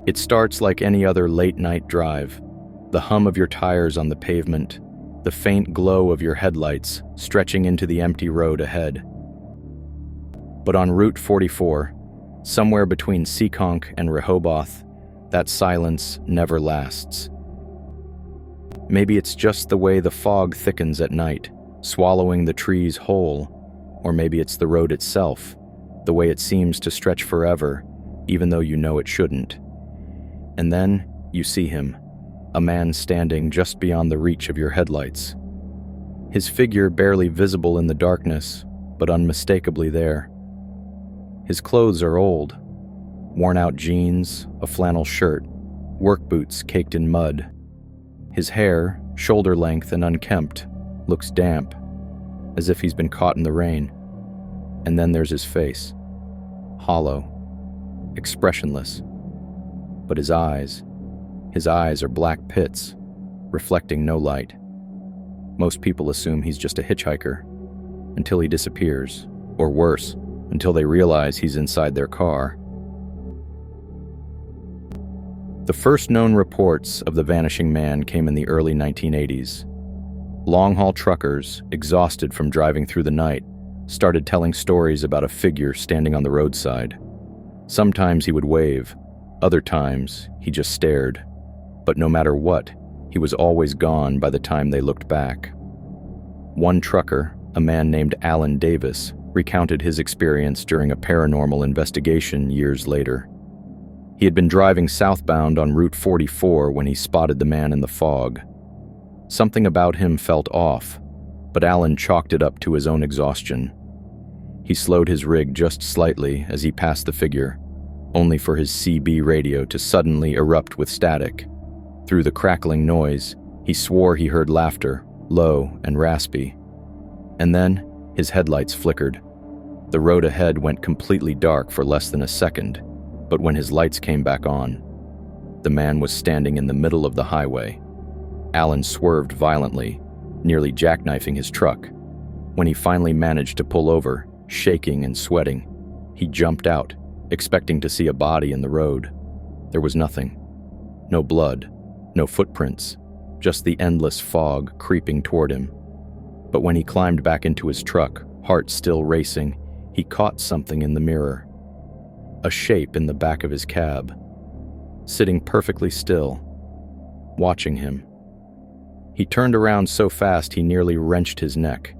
It starts like any other late-night drive. The hum of your tires on the pavement, the faint glow of your headlights stretching into the empty road ahead. But on Route 44, somewhere between Seekonk and Rehoboth, that silence never lasts. Maybe it's just the way the fog thickens at night, swallowing the trees whole, or maybe it's the road itself, the way it seems to stretch forever, even though you know it shouldn't. And then you see him, a man standing just beyond the reach of your headlights. His figure barely visible in the darkness, but unmistakably there. His clothes are old, worn-out jeans, a flannel shirt, work boots caked in mud. His hair, shoulder-length and unkempt, looks damp, as if he's been caught in the rain. And then there's his face, hollow, expressionless. But his eyes are black pits, reflecting no light. Most people assume he's just a hitchhiker, until he disappears, or worse, until they realize he's inside their car. The first known reports of the Vanishing Man came in the early 1980s. Long-haul truckers, exhausted from driving through the night, started telling stories about a figure standing on the roadside. Sometimes he would wave, other times he just stared. But no matter what, he was always gone by the time they looked back. One trucker, a man named Alan Davis, recounted his experience during a paranormal investigation years later. He had been driving southbound on Route 44 when he spotted the man in the fog. Something about him felt off, but Alan chalked it up to his own exhaustion. He slowed his rig just slightly as he passed the figure, only for his CB radio to suddenly erupt with static. Through the crackling noise, he swore he heard laughter, low and raspy. And then, his headlights flickered. The road ahead went completely dark for less than a second, but when his lights came back on, the man was standing in the middle of the highway. Alan swerved violently, nearly jackknifing his truck. When he finally managed to pull over, shaking and sweating, he jumped out, expecting to see a body in the road. There was nothing. No blood. No footprints, just the endless fog creeping toward him. But when he climbed back into his truck, heart still racing, he caught something in the mirror. A shape in the back of his cab, sitting perfectly still, watching him. He turned around so fast he nearly wrenched his neck.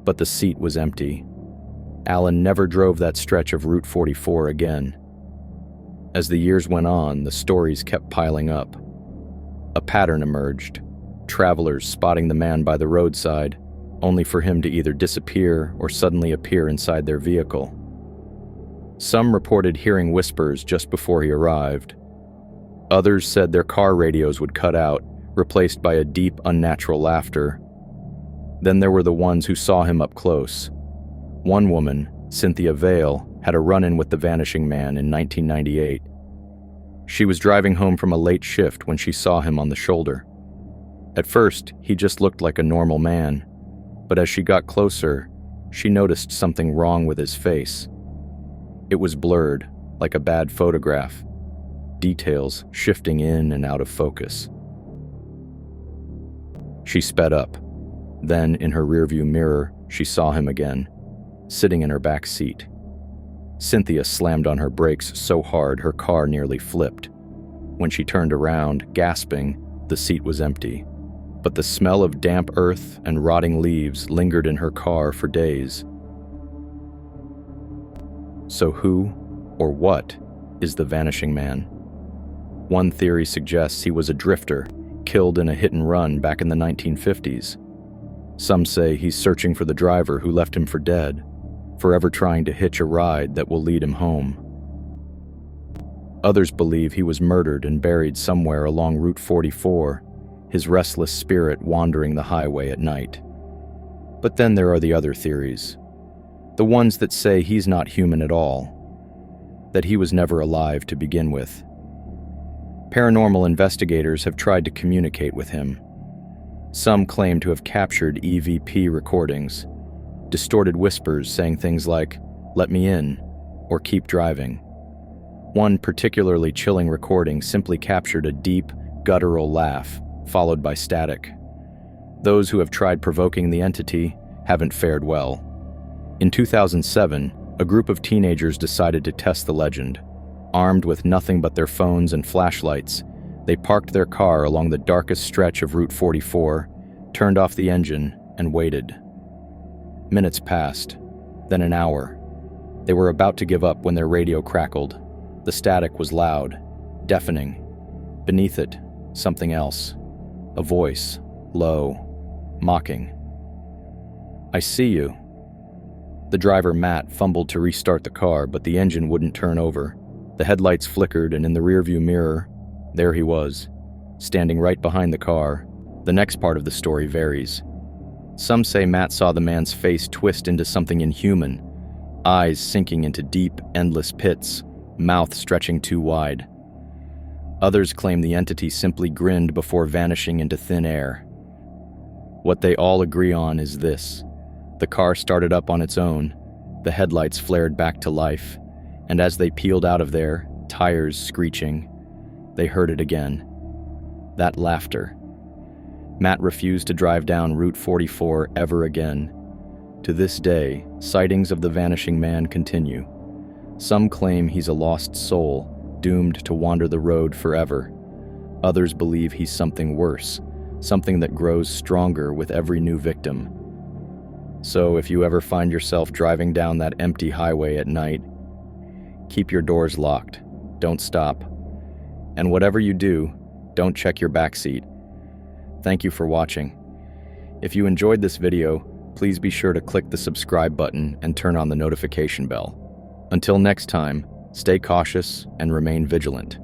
But the seat was empty. Alan never drove that stretch of Route 44 again. As the years went on, the stories kept piling up. A pattern emerged, travelers spotting the man by the roadside, only for him to either disappear or suddenly appear inside their vehicle. Some reported hearing whispers just before he arrived. Others said their car radios would cut out, replaced by a deep, unnatural laughter. Then there were the ones who saw him up close. One woman, Cynthia Vale, had a run-in with the Vanishing Man in 1998. She was driving home from a late shift when she saw him on the shoulder. At first, he just looked like a normal man, but as she got closer, she noticed something wrong with his face. It was blurred, like a bad photograph, details shifting in and out of focus. She sped up. Then, in her rearview mirror, she saw him again, sitting in her back seat. Cynthia slammed on her brakes so hard her car nearly flipped. When she turned around, gasping, the seat was empty. But the smell of damp earth and rotting leaves lingered in her car for days. So who, or what, is the Vanishing Man? One theory suggests he was a drifter, killed in a hit-and-run back in the 1950s. Some say he's searching for the driver who left him for dead, forever trying to hitch a ride that will lead him home. Others believe he was murdered and buried somewhere along Route 44, his restless spirit wandering the highway at night. But then there are the other theories, the ones that say he's not human at all, that he was never alive to begin with. Paranormal investigators have tried to communicate with him. Some claim to have captured EVP recordings, distorted whispers saying things like, "Let me in," or "Keep driving." One particularly chilling recording simply captured a deep, guttural laugh, followed by static. Those who have tried provoking the entity haven't fared well. In 2007, a group of teenagers decided to test the legend. Armed with nothing but their phones and flashlights, they parked their car along the darkest stretch of Route 44, turned off the engine, and waited. Minutes passed, then an hour. They were about to give up when their radio crackled. The static was loud, deafening. Beneath it, something else. A voice, low, mocking. "I see you." The driver, Matt, fumbled to restart the car, but the engine wouldn't turn over. The headlights flickered, and in the rearview mirror, there he was, standing right behind the car. The next part of the story varies. Some say Matt saw the man's face twist into something inhuman, eyes sinking into deep, endless pits, mouth stretching too wide. Others claim the entity simply grinned before vanishing into thin air. What they all agree on is this: the car started up on its own, the headlights flared back to life, and as they peeled out of there, tires screeching, they heard it again. That laughter. Matt refused to drive down Route 44 ever again. To this day, sightings of the vanishing man continue. Some claim he's a lost soul, doomed to wander the road forever. Others believe he's something worse, something that grows stronger with every new victim. So if you ever find yourself driving down that empty highway at night, keep your doors locked, don't stop. And whatever you do, don't check your backseat. Thank you for watching. If you enjoyed this video, please be sure to click the subscribe button and turn on the notification bell. Until next time, stay cautious and remain vigilant.